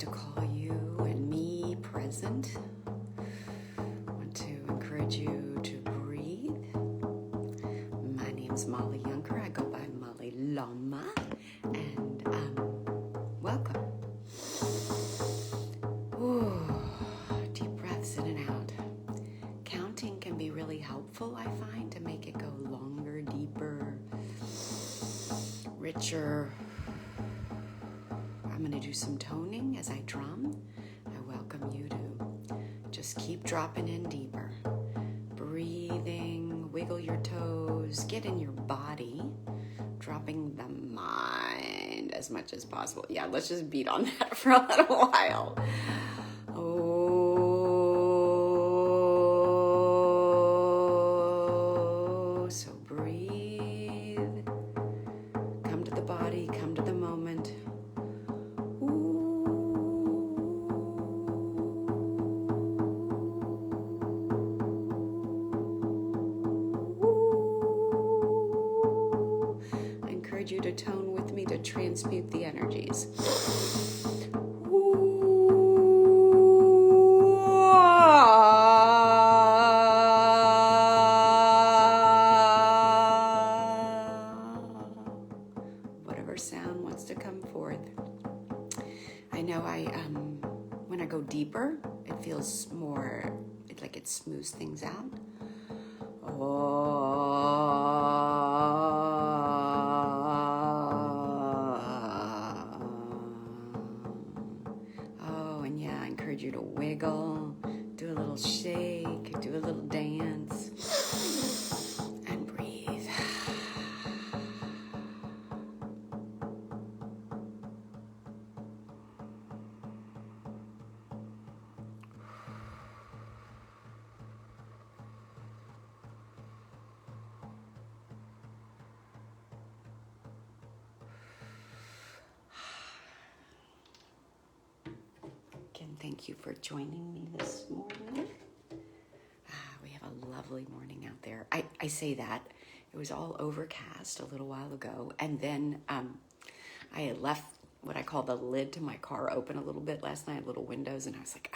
to call you and me present. I want to encourage you to breathe. My name's Mollie Yunker. I go by Mollie Lama, and welcome. Ooh, deep breaths in and out. Counting can be really helpful, I find, to make it go longer, deeper, richer. I'm going to do some toning as I drum. I welcome you to just keep dropping in deeper. Breathing, wiggle your toes, get in your body, dropping the mind as much as possible. Yeah, let's just beat on that for a little while. Oh, so breathe. Come to the body, come to the moment. You to tone with me to transmute the energies. Whatever sound wants to come forth. I know when I go deeper, it feels more like it smooths things out. You to wiggle, do a little shake, do a little dance, and breathe. Thank you for joining me this morning. We have a lovely morning out there. I say that. It was all overcast a little while ago, and then I had left what I call the lid to my car open a little bit last night, little windows, and I was like,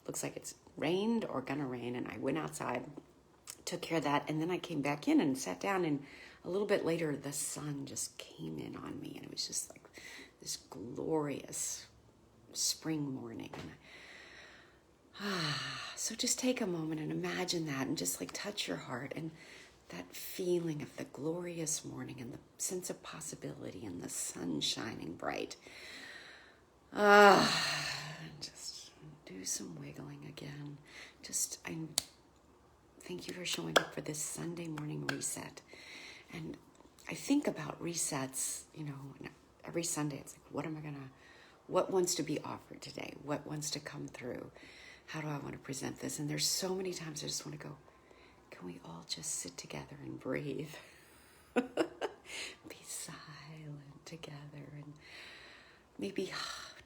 looks like it's rained or gonna rain, and I went outside, took care of that, and then I came back in and sat down, and a little bit later, the sun just came in on me, and it was just like this glorious spring morning. So just take a moment and imagine that, and just like touch your heart and that feeling of the glorious morning and the sense of possibility and the sun shining bright. Just do some wiggling again. I thank you for showing up for this Sunday morning reset. And I think about resets, every Sunday it's like, what wants to be offered today? What wants to come through? How do I want to present this? And there's so many times I just want to go, can we all just sit together and breathe? Be silent together and maybe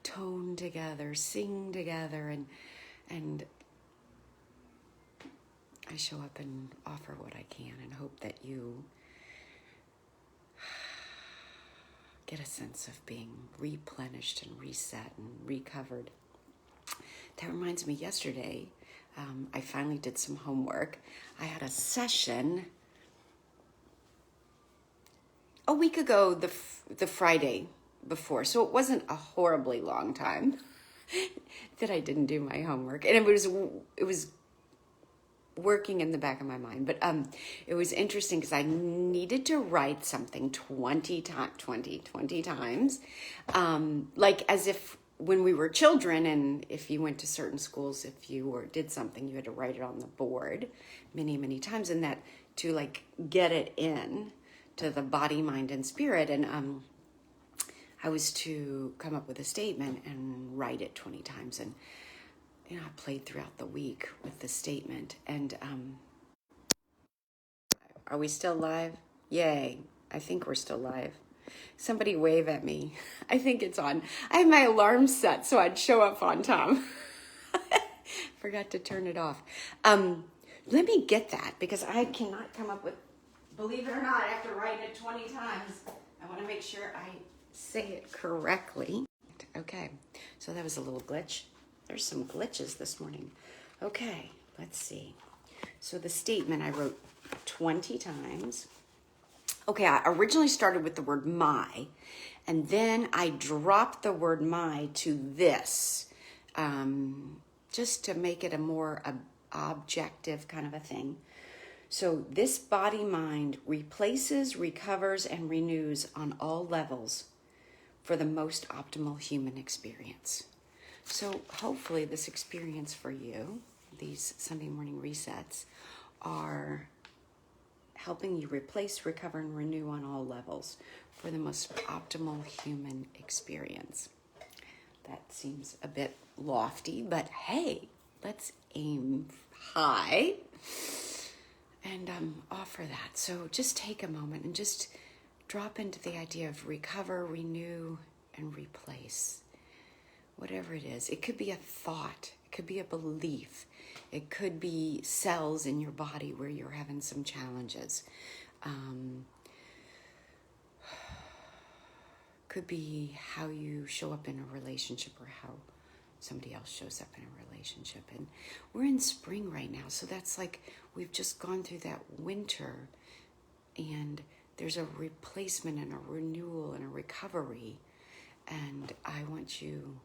tone together, sing together. And I show up and offer what I can and hope that you get a sense of being replenished and reset and recovered. That reminds me, yesterday, I finally did some homework. I had a session a week ago, the Friday before, so it wasn't a horribly long time that I didn't do my homework, and it was working in the back of my mind, but it was interesting because I needed to write something 20 times, like as if when we were children, and if you went to certain schools, if you did something, you had to write it on the board many, many times, and that to like get it in to the body, mind, and spirit. And I was to come up with a statement and write it 20 times, and I played throughout the week with the statement. And are we still live? Yay. I think we're still live. Somebody wave at me. I think it's on. I have my alarm set so I'd show up on time. Forgot to turn it off. Let me get that, because I cannot come up with, believe it or not, I have to write it 20 times. I want to make sure I say it correctly. Okay, so that was a little glitch. There's some glitches this morning. Okay, let's see. So the statement I wrote 20 times. Okay, I originally started with the word my, and then I dropped the word my to this, just to make it a more objective kind of a thing. So this body-mind replaces, recovers, and renews on all levels for the most optimal human experience. So hopefully this experience for you, these Sunday morning resets, are helping you replace, recover, and renew on all levels for the most optimal human experience. That seems a bit lofty, but hey, let's aim high and offer that. So just take a moment and just drop into the idea of recover, renew, and replace. Whatever it is. It could be a thought. It could be a belief. It could be cells in your body where you're having some challenges. Could be how you show up in a relationship or how somebody else shows up in a relationship. And we're in spring right now, so that's like we've just gone through that winter, and there's a replacement and a renewal and a recovery. And I want you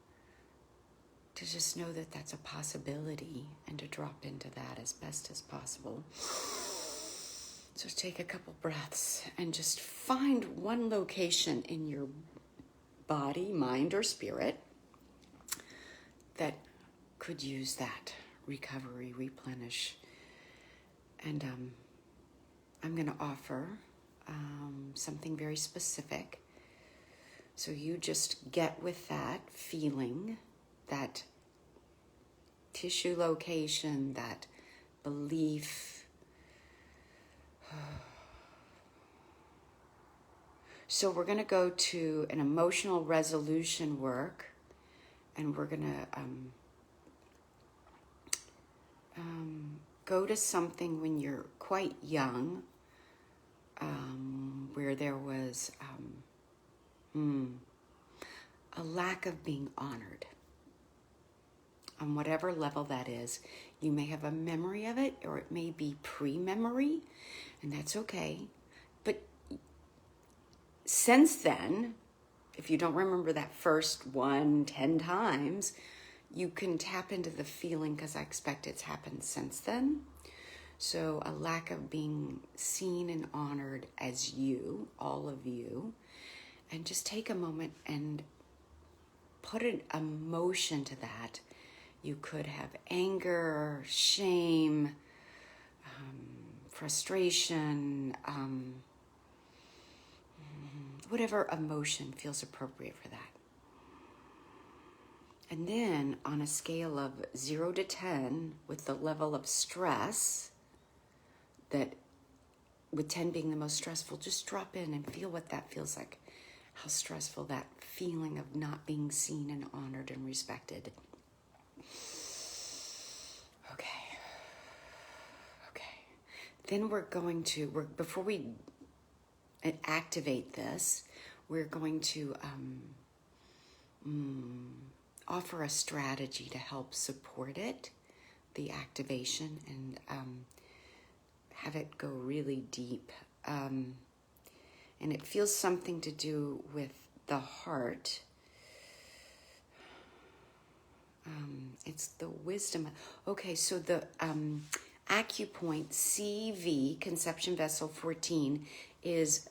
to just know that that's a possibility and to drop into that as best as possible. So take a couple breaths and just find one location in your body, mind, or spirit that could use that recovery, replenish. And I'm going to offer something very specific. So you just get with that feeling, that tissue location, that belief. So we're going to go to an emotional resolution work, and we're going to go to something when you're quite young, where there was a lack of being honored. On whatever level that is, you may have a memory of it, or it may be pre-memory, and that's okay. But since then, if you don't remember that first 10 times, you can tap into the feeling, because I expect it's happened since then. So a lack of being seen and honored as you, all of you, and just take a moment and put an emotion to that. You could have anger, shame, frustration, whatever emotion feels appropriate for that. And then on a scale of 0 to 10, with the level of stress, that with 10 being the most stressful, just drop in and feel what that feels like. How stressful that feeling of not being seen and honored and respected. Okay. Then we're going to, before we activate this, we're going to offer a strategy to help support it, the activation, and have it go really deep. And it feels something to do with the heart. It's the wisdom. Okay, so the acupoint CV, conception vessel 14, is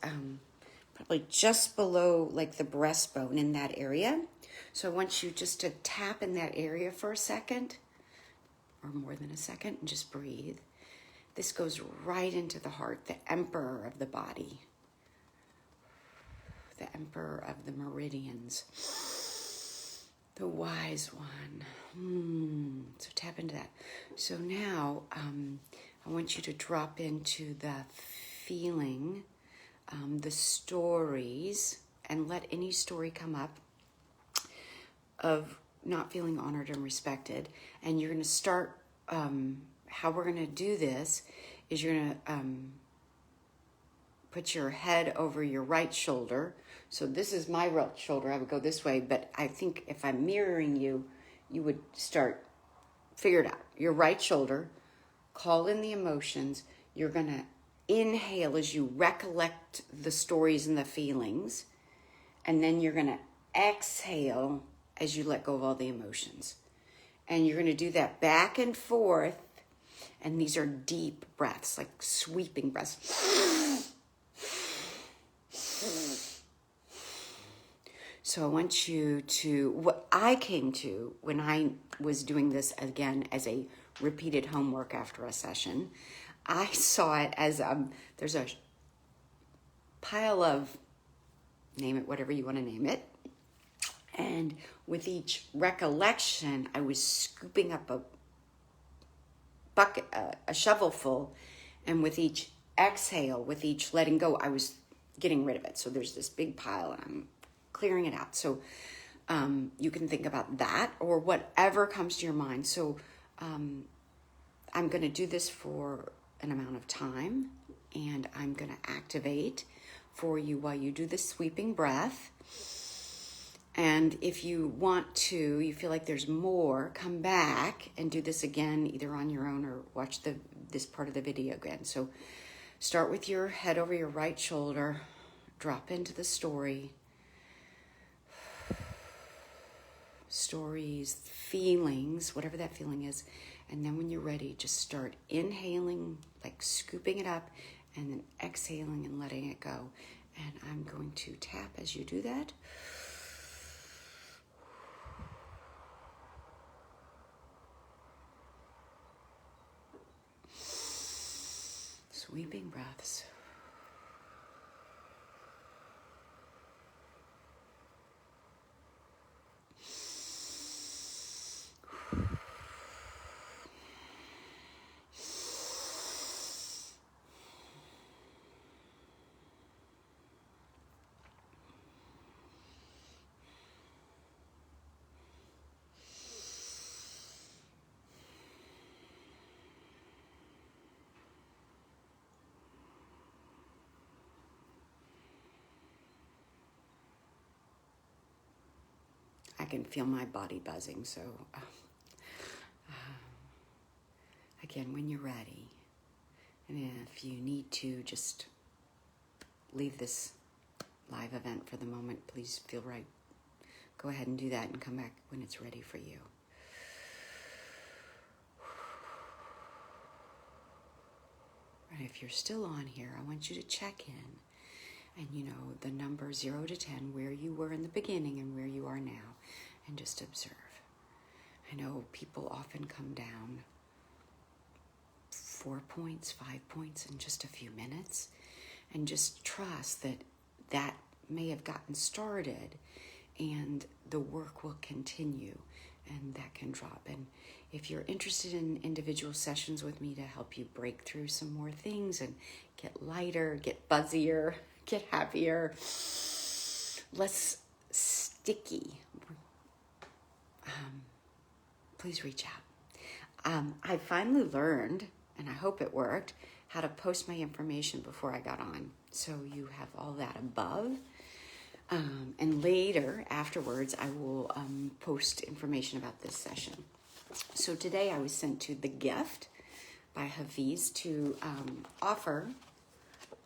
probably just below like the breastbone in that area. So I want you just to tap in that area for a second, or more than a second, and just breathe. This goes right into the heart, the emperor of the body, the emperor of the meridians, the wise one. So tap into that. So now I want you to drop into the feeling, the stories, and let any story come up of not feeling honored and respected. And you're going to start, how we're going to do this is you're going to put your head over your right shoulder. So this is my right shoulder. I would go this way, but I think if I'm mirroring you, you would figure it out. Your right shoulder, call in the emotions. You're going to inhale as you recollect the stories and the feelings. And then you're going to exhale as you let go of all the emotions. And you're going to do that back and forth. And these are deep breaths, like sweeping breaths. So I want you to, what I came to when I was doing this again as a repeated homework after a session, I saw it as there's a pile of, name it whatever you want to name it. And with each recollection, I was scooping up a bucket, a shovelful, and with each exhale, with each letting go, I was getting rid of it. So there's this big pile, and I'm clearing it out. So you can think about that or whatever comes to your mind. So I'm going to do this for an amount of time, and I'm going to activate for you while you do the sweeping breath. And if you want to, you feel like there's more, come back and do this again, either on your own or watch this part of the video again. So start with your head over your right shoulder, drop into the stories, feelings, whatever that feeling is. And then when you're ready, just start inhaling, like scooping it up, and then exhaling and letting it go. And I'm going to tap as you do that. Sweeping breaths. I can feel my body buzzing, so again, when you're ready, and if you need to just leave this live event for the moment, please feel right. Go ahead and do that and come back when it's ready for you. And if you're still on here, I want you to check in. And the number 0 to 10, where you were in the beginning and where you are now, and just observe. I know people often come down 4 points, 5 points in just a few minutes, and just trust that may have gotten started and the work will continue, and that can drop. And if you're interested in individual sessions with me to help you break through some more things and get lighter, get buzzier, get happier, less sticky, please reach out. I finally learned, and I hope it worked, how to post my information before I got on. So you have all that above. And later, afterwards, I will post information about this session. So today I was sent to The Gift by Hafiz to offer,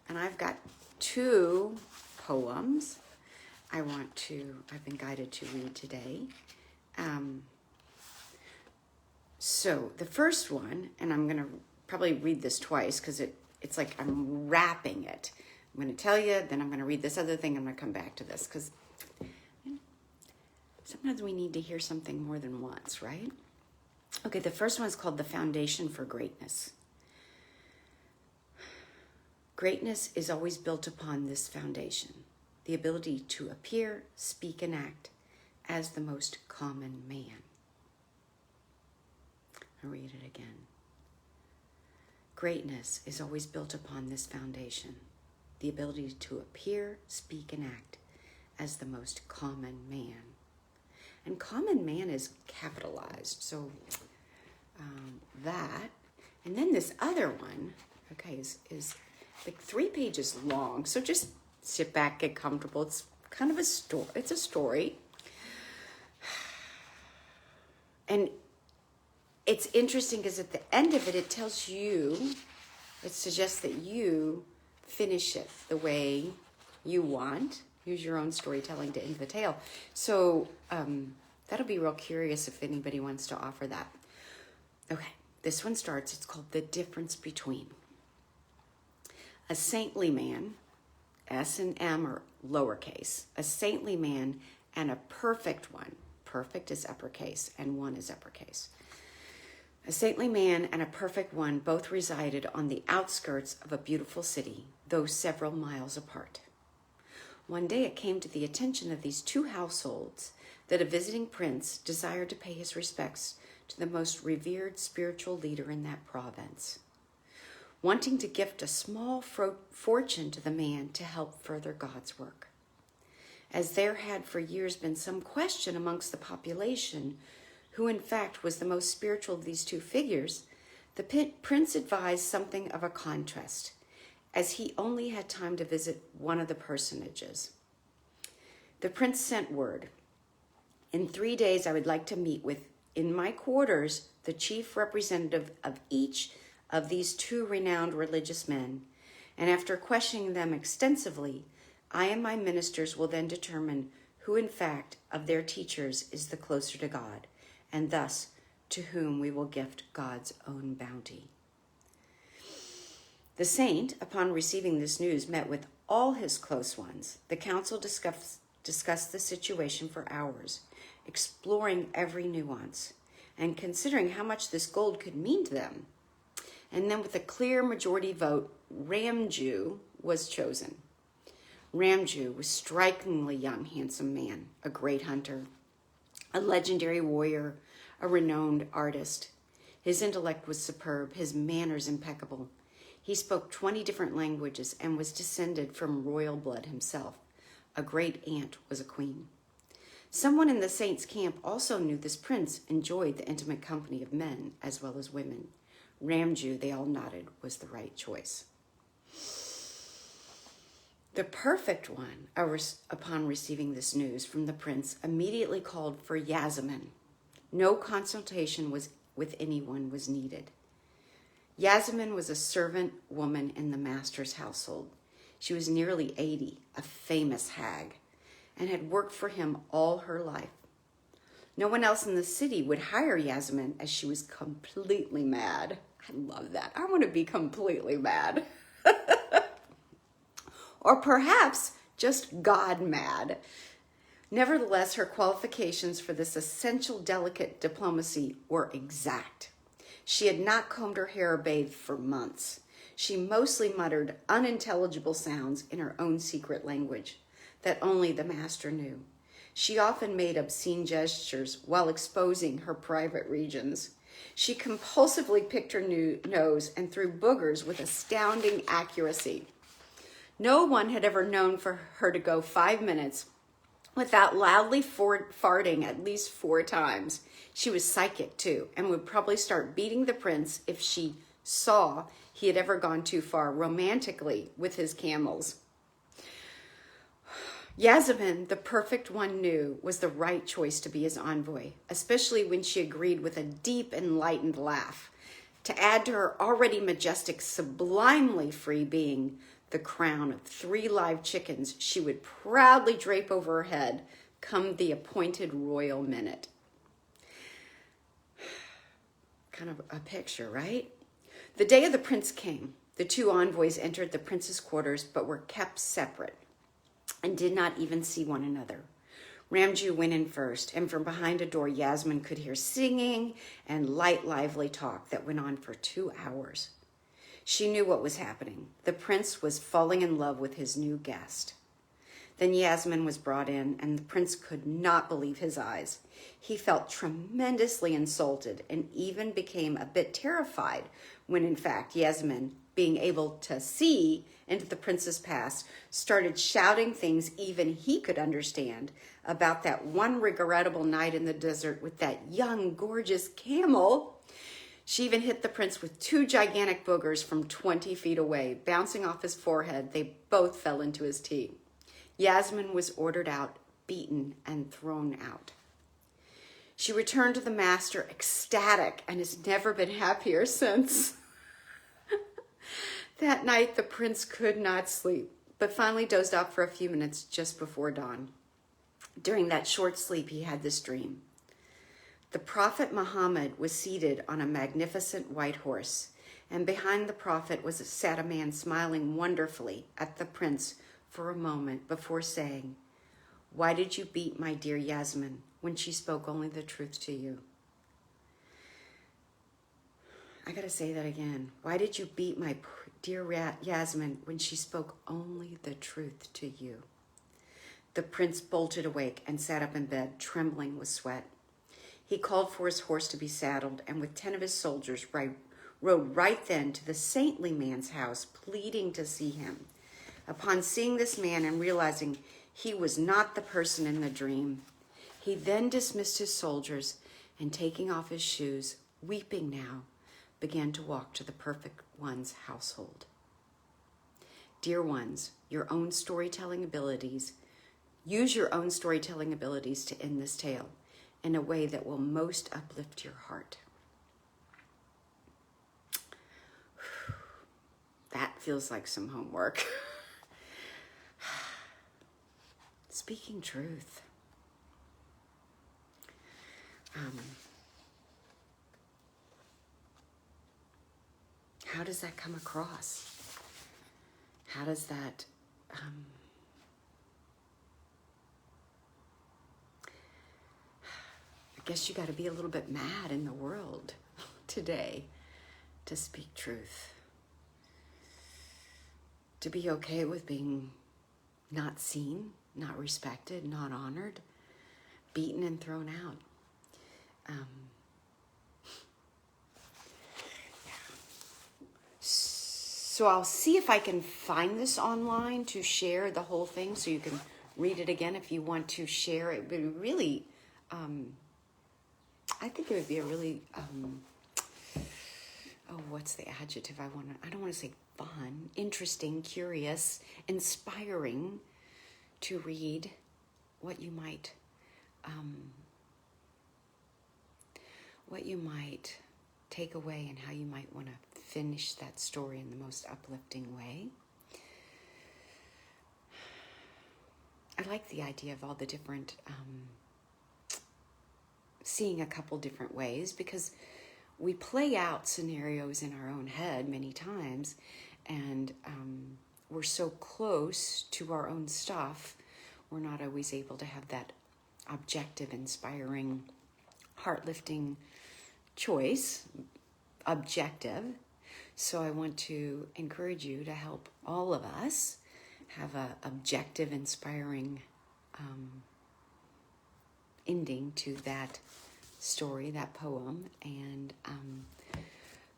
and I've got 2 poems I've been guided to read today. So the first one, and I'm going to probably read this twice because it's like I'm wrapping it. I'm going to tell you, then I'm going to read this other thing. I'm going to come back to this because sometimes we need to hear something more than once, right? Okay, the first one is called The Foundation for Greatness. Greatness is always built upon this foundation, the ability to appear, speak, and act as the most common man. I'll read it again. Greatness is always built upon this foundation, the ability to appear, speak, and act as the most common man. And common man is capitalized, so that. And then this other one, okay, is like 3 pages long. So just sit back, get comfortable. It's kind of a story. It's a story. And it's interesting because at the end of it, it tells you, it suggests that you finish it the way you want. Use your own storytelling to end the tale. So that'll be real curious if anybody wants to offer that. Okay, this one starts. It's called The Difference Between. A saintly man, S and M are lowercase, a saintly man and a perfect one. Perfect is uppercase and one is uppercase. A saintly man and a perfect one both resided on the outskirts of a beautiful city, though several miles apart. One day it came to the attention of these 2 households that a visiting prince desired to pay his respects to the most revered spiritual leader in that province, wanting to gift a small fortune to the man to help further God's work. As there had for years been some question amongst the population who in fact was the most spiritual of these 2 figures, the prince advised something of a contrast, as he only had time to visit one of the personages. The prince sent word, "In 3 days I would like to meet with, in my quarters, the chief representative of each of these 2 renowned religious men, and after questioning them extensively, I and my ministers will then determine who in fact of their teachers is the closer to God, and thus to whom we will gift God's own bounty." The saint, upon receiving this news, met with all his close ones. The council discussed the situation for hours, exploring every nuance and considering how much this gold could mean to them. And then with a clear majority vote, Ramju was chosen. Ramju was a strikingly young, handsome man, a great hunter, a legendary warrior, a renowned artist. His intellect was superb, his manners impeccable. He spoke 20 different languages and was descended from royal blood himself. A great aunt was a queen. Someone in the saint's camp also knew this prince enjoyed the intimate company of men as well as women. Ramju, they all nodded, was the right choice. The perfect one, upon receiving this news from the prince, immediately called for Yasmin. No consultation with anyone was needed. Yasmin was a servant woman in the master's household. She was nearly 80, a famous hag, and had worked for him all her life. No one else in the city would hire Yasmin as she was completely mad. I love that. I want to be completely mad. Or perhaps just God mad. Nevertheless, her qualifications for this essential delicate diplomacy were exact. She had not combed her hair or bathed for months. She mostly muttered unintelligible sounds in her own secret language that only the master knew. She often made obscene gestures while exposing her private regions. She compulsively picked her nose and threw boogers with astounding accuracy. No one had ever known for her to go 5 minutes without loudly farting at least 4 times. She was psychic too, and would probably start beating the prince if she saw he had ever gone too far romantically with his camels. Yasmin, the perfect one, knew was the right choice to be his envoy, especially when she agreed with a deep, enlightened laugh. To add to her already majestic, sublimely free being, the crown of 3 live chickens she would proudly drape over her head come the appointed royal minute. Kind of a picture, right? The day of the prince came. The 2 envoys entered the prince's quarters, but were kept separate and did not even see one another. Ramju went in first, and from behind a door, Yasmin could hear singing and light, lively talk that went on for 2 hours. She knew what was happening. The prince was falling in love with his new guest. Then Yasmin was brought in, and the prince could not believe his eyes. He felt tremendously insulted and even became a bit terrified when, in fact, Yasmin, being able to see into the prince's past, started shouting things even he could understand about that one regrettable night in the desert with that young, gorgeous camel. She even hit the prince with 2 gigantic boogers from 20 feet away. Bouncing off his forehead, they both fell into his tea. Yasmin was ordered out, beaten, and thrown out. She returned to the master ecstatic and has never been happier since. That night, the prince could not sleep, but finally dozed off for a few minutes just before dawn. During that short sleep, he had this dream. The Prophet Muhammad was seated on a magnificent white horse, and behind the Prophet sat a man smiling wonderfully at the prince for a moment before saying, "Why did you beat my dear Yasmin when she spoke only the truth to you?" I gotta say that again. Why did you beat my dear Yasmin when she spoke only the truth to you? The prince bolted awake and sat up in bed, trembling with sweat. He called for his horse to be saddled, and with 10 of his soldiers rode right then to the saintly man's house, pleading to see him. Upon seeing this man and realizing he was not the person in the dream, he then dismissed his soldiers and, taking off his shoes, weeping now, began to walk to the perfect one's household. Dear ones, use your own storytelling abilities to end this tale in a way that will most uplift your heart. That feels like some homework. Speaking truth. How does that come across? How does that I guess you got to be a little bit mad in the world today to speak truth. To be okay with being not seen, not respected, not honored, beaten and thrown out. So I'll see if I can find this online to share the whole thing so you can read it again if you want to share it. But really, I think it would be a really, what's the adjective I don't want to say fun, interesting, curious, inspiring to read what you might take away and how you might want to finish that story in the most uplifting way. I like the idea of all the different, seeing a couple different ways, because we play out scenarios in our own head many times, and we're so close to our own stuff, we're not always able to have that objective, inspiring, heart-lifting choice, objective. So I want to encourage you to help all of us have a objective, inspiring ending to that story, that poem, and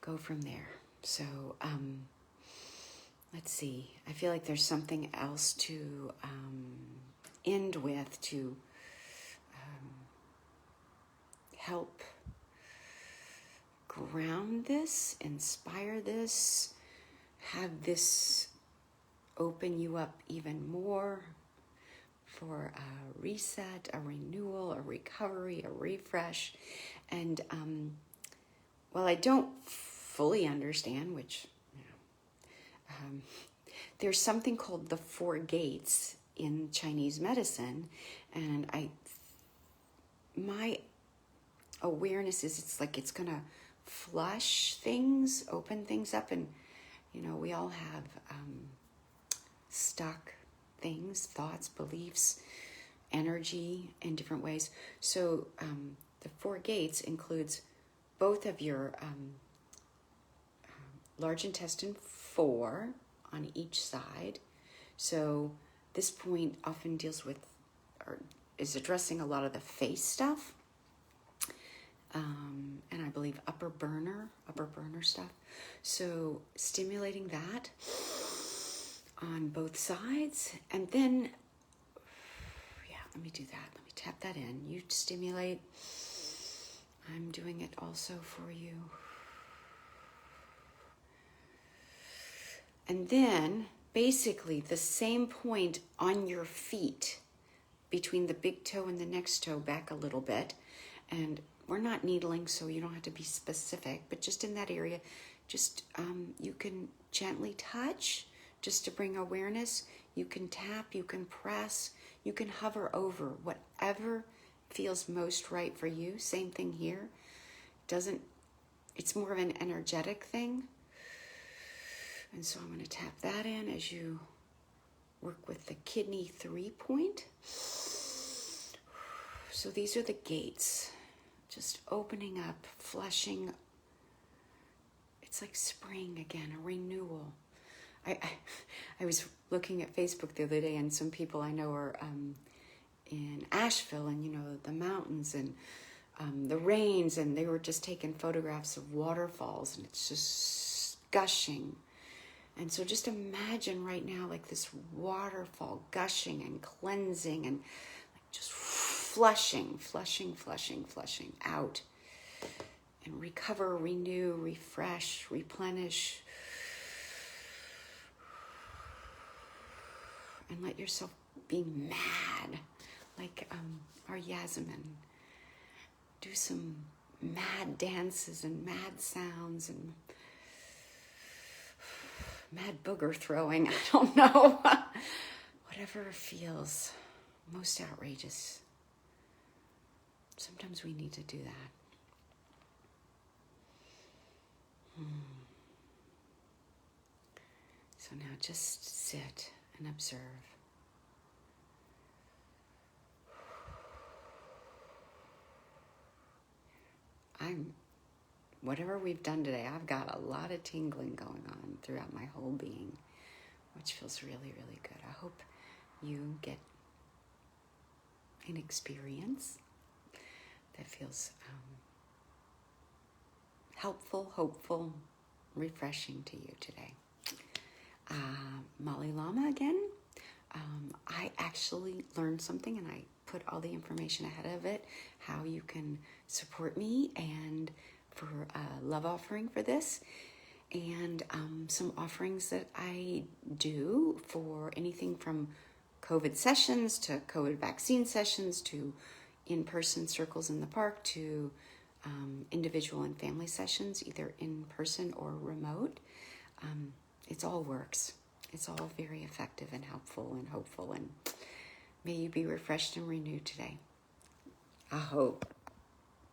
go from there. So let's see. I feel like there's something else to end with to help ground this, inspire this, have this open you up even more for a reset, a renewal, a recovery, a refresh. And while I don't fully understand, which, there's something called the 4 gates in Chinese medicine, and my awareness is it's like it's gonna flush things, open things up, and we all have stuck things, thoughts, beliefs, energy in different ways. So the 4 gates includes both of your large intestine 4 on each side. So this point often deals with, or is addressing a lot of the face stuff. And I believe upper burner stuff. So stimulating that on both sides. And then, let me do that. Let me tap that in. You stimulate. I'm doing it also for you. And then basically the same point on your feet, between the big toe and the next toe, back a little bit. And we're not needling, so you don't have to be specific, but just in that area, just you can gently touch just to bring awareness. You can tap, you can press, you can hover over, whatever feels most right for you. Same thing here. It's more of an energetic thing. And so I'm going to tap that in as you work with the kidney 3 point. So these are the gates, just opening up, flushing. It's like spring again, a renewal. I was looking at Facebook the other day, and some people I know are in Asheville, and the mountains and the rains, and they were just taking photographs of waterfalls, and it's just gushing. And so just imagine right now like this waterfall gushing and cleansing and like just flushing out. And recover, renew, refresh, replenish. And let yourself be mad, like our Yasmin. Do some mad dances and mad sounds and mad booger throwing. I don't know. Whatever feels most outrageous. Sometimes we need to do that. So now just sit and observe. Whatever we've done today, I've got a lot of tingling going on throughout my whole being, which feels really, really good. I hope you get an experience that feels helpful, hopeful, refreshing to you today. Mollie Lama again. I actually learned something, and I put all the information ahead of it, how you can support me and for a love offering for this, and some offerings that I do for anything from COVID sessions to COVID vaccine sessions to in-person circles in the park to individual and family sessions, either in person or remote. It all works. It's all very effective and helpful and hopeful, and may you be refreshed and renewed today. I hope.